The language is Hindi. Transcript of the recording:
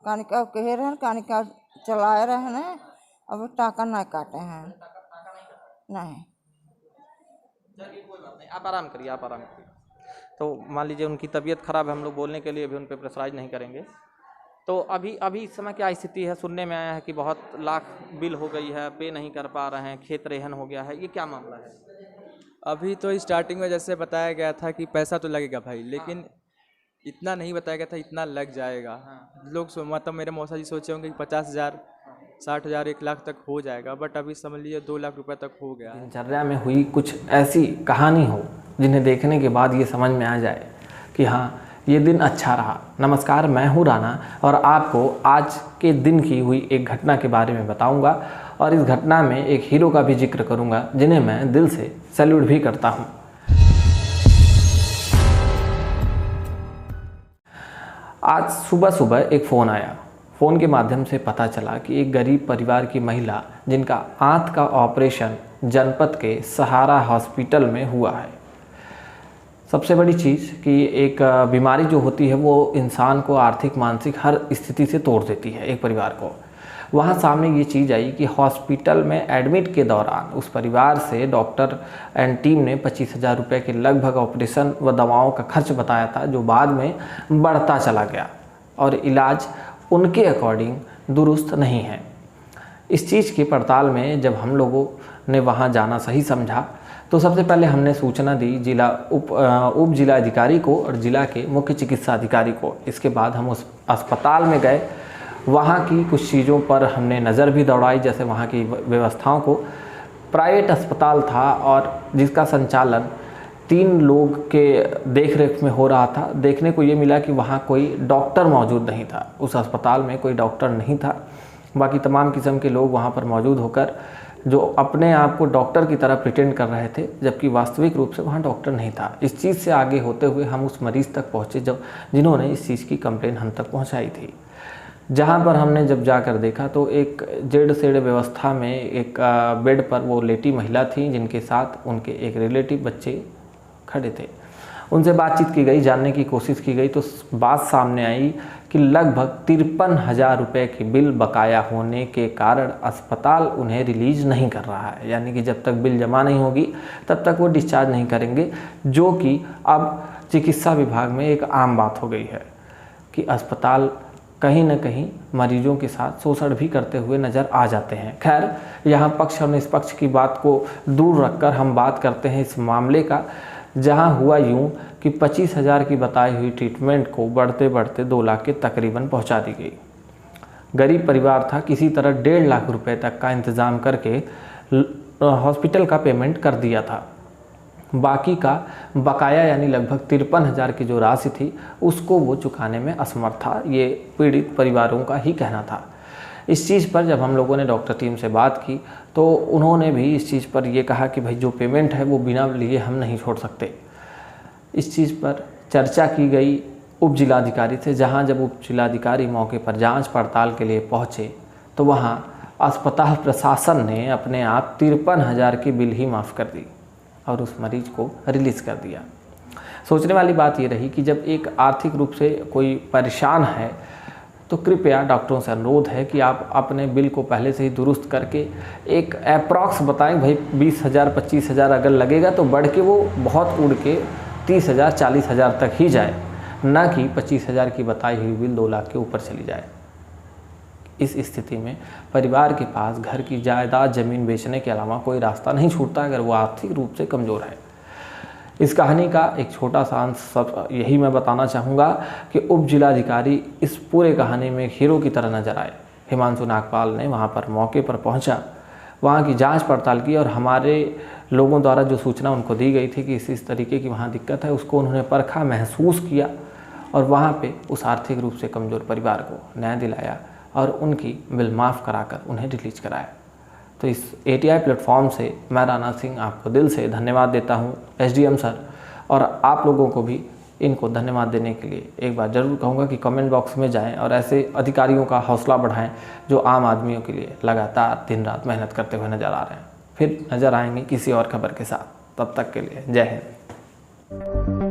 कानिका कहे रहन कानिका चलाए रहे ने अब टाका नहीं काटे हैं नहीं। चलिए कोई बात नहीं, आप आराम करिए, आप आराम करिए। तो मान लीजिए उनकी तबीयत खराब है, हम लोग बोलने के लिए भी उन पर प्रेशराइज नहीं करेंगे। तो अभी इस समय क्या स्थिति है? सुनने में आया है कि बहुत लाख बिल हो गई है, पे नहीं कर पा रहे हैं, खेत रेहन हो गया है, ये क्या मामला है? अभी तो स्टार्टिंग में जैसे बताया गया था कि पैसा तो लगेगा भाई, लेकिन इतना नहीं बताया गया था इतना लग जाएगा। लोग मतलब मेरे मौसा जी सोचे होंगे कि 50,000 60,000 1 लाख तक हो जाएगा, बट अभी समझ लीजिए 2 लाख रुपए तक हो गया है। दिनचर्या में हुई कुछ ऐसी कहानी हो जिन्हें देखने के बाद ये समझ में आ जाए कि हाँ ये दिन अच्छा रहा। नमस्कार, मैं हूँ राणा और आपको आज के दिन की हुई एक घटना के बारे में बताऊंगा और इस घटना में एक हीरो का भी जिक्र करूंगा जिन्हें मैं दिल से सैल्यूट भी करता हूँ। आज सुबह सुबह एक फ़ोन आया। फ़ोन के माध्यम से पता चला कि एक गरीब परिवार की महिला जिनका आंत का ऑपरेशन जनपद के सहारा हॉस्पिटल में हुआ है। सबसे बड़ी चीज़ कि एक बीमारी जो होती है वो इंसान को आर्थिक मानसिक हर स्थिति से तोड़ देती है एक परिवार को। वहाँ सामने ये चीज़ आई कि हॉस्पिटल में एडमिट के दौरान उस परिवार से डॉक्टर एंड टीम ने 25,000 रुपये के लगभग ऑपरेशन व दवाओं का खर्च बताया था, जो बाद में बढ़ता चला गया और इलाज उनके अकॉर्डिंग दुरुस्त नहीं है। इस चीज़ की पड़ताल में जब हम लोगों ने वहाँ जाना सही समझा तो सबसे पहले हमने सूचना दी जिला उप जिला अधिकारी को और जिला के मुख्य चिकित्सा अधिकारी को। इसके बाद हम उस अस्पताल में गए, वहाँ की कुछ चीज़ों पर हमने नज़र भी दौड़ाई, जैसे वहाँ की व्यवस्थाओं को। प्राइवेट अस्पताल था और जिसका संचालन 3 लोग के देख रेख में हो रहा था। देखने को ये मिला कि वहाँ कोई डॉक्टर मौजूद नहीं था, उस अस्पताल में कोई डॉक्टर नहीं था। बाकी तमाम किस्म के लोग वहाँ पर मौजूद होकर जो अपने आप को डॉक्टर की तरह प्रिटेंड कर रहे थे, जबकि वास्तविक रूप से वहाँ डॉक्टर नहीं था। इस चीज़ से आगे होते हुए हम उस मरीज़ तक पहुँचे जिन्होंने इस चीज़ की कंप्लेन हम तक पहुँचाई थी। जहाँ पर हमने जब जाकर देखा तो एक जेड सेड व्यवस्था में एक बेड पर वो लेटी महिला थी जिनके साथ उनके एक रिलेटिव बच्चे खड़े थे। उनसे बातचीत की गई, जानने की कोशिश की गई तो बात सामने आई कि लगभग 53,000 रुपये की बिल बकाया होने के कारण अस्पताल उन्हें रिलीज़ नहीं कर रहा है। यानी कि जब तक बिल जमा नहीं होगी तब तक वो डिस्चार्ज नहीं करेंगे, जो कि अब चिकित्सा विभाग में एक आम बात हो गई है कि अस्पताल कहीं न कहीं मरीजों के साथ शोषण भी करते हुए नज़र आ जाते हैं। खैर, यहाँ पक्ष और निष्पक्ष की बात को दूर रखकर हम बात करते हैं इस मामले का, जहाँ हुआ यूँ कि 25,000 की बताई हुई ट्रीटमेंट को बढ़ते बढ़ते 2 लाख के तकरीबन पहुँचा दी गई। गरीब परिवार था, किसी तरह 1.5 लाख रुपए तक का इंतज़ाम करके हॉस्पिटल का पेमेंट कर दिया था। बाकी का बकाया यानी लगभग 53,000 की जो राशि थी उसको वो चुकाने में असमर्थ था, ये पीड़ित परिवारों का ही कहना था। इस चीज़ पर जब हम लोगों ने डॉक्टर टीम से बात की तो उन्होंने भी इस चीज़ पर ये कहा कि भाई जो पेमेंट है वो बिना लिए हम नहीं छोड़ सकते। इस चीज़ पर चर्चा की गई उप जिलाधिकारी से, जहाँ जब उप जिलाधिकारी मौके पर जांच पड़ताल के लिए पहुँचे तो वहाँ अस्पताल प्रशासन ने अपने आप 53,000 की बिल ही माफ़ कर दी और उस मरीज को रिलीज़ कर दिया। सोचने वाली बात ये रही कि जब एक आर्थिक रूप से कोई परेशान है तो कृपया डॉक्टरों से अनुरोध है कि आप अपने बिल को पहले से ही दुरुस्त करके एक अप्रॉक्स बताएं, भाई 20,000 25,000 अगर लगेगा तो बढ़ के वो बहुत उड़ के 30,000 40,000 तक ही जाए, ना कि 25,000 की बताई हुई बिल 2 लाख के ऊपर चली जाए। इस स्थिति में परिवार के पास घर की जायदाद ज़मीन बेचने के अलावा कोई रास्ता नहीं छूटता अगर वो आर्थिक रूप से कमज़ोर है। इस कहानी का एक छोटा सा अंश सब यही मैं बताना चाहूँगा कि उप जिलाधिकारी इस पूरे कहानी में एक हीरो की तरह नजर आए। हिमांशु नागपाल ने वहाँ पर मौके पर पहुँचा, वहाँ की जांच पड़ताल की और हमारे लोगों द्वारा जो सूचना उनको दी गई थी कि इस तरीके की वहाँ दिक्कत है उसको उन्होंने परखा, महसूस किया और वहाँ पर उस आर्थिक रूप से कमज़ोर परिवार को न्याय दिलाया और उनकी बिल माफ़ कराकर उन्हें रिलीज कराया। तो इस ATI प्लेटफॉर्म से मैं राणा सिंह आपको दिल से धन्यवाद देता हूं, SDM सर, और आप लोगों को भी इनको धन्यवाद देने के लिए एक बार ज़रूर कहूँगा कि कमेंट बॉक्स में जाएं और ऐसे अधिकारियों का हौसला बढ़ाएं जो आम आदमियों के लिए लगातार दिन रात मेहनत करते हुए नज़र आ रहे हैं। फिर नज़र आएंगे किसी और खबर के साथ, तब तक के लिए जय हिंद।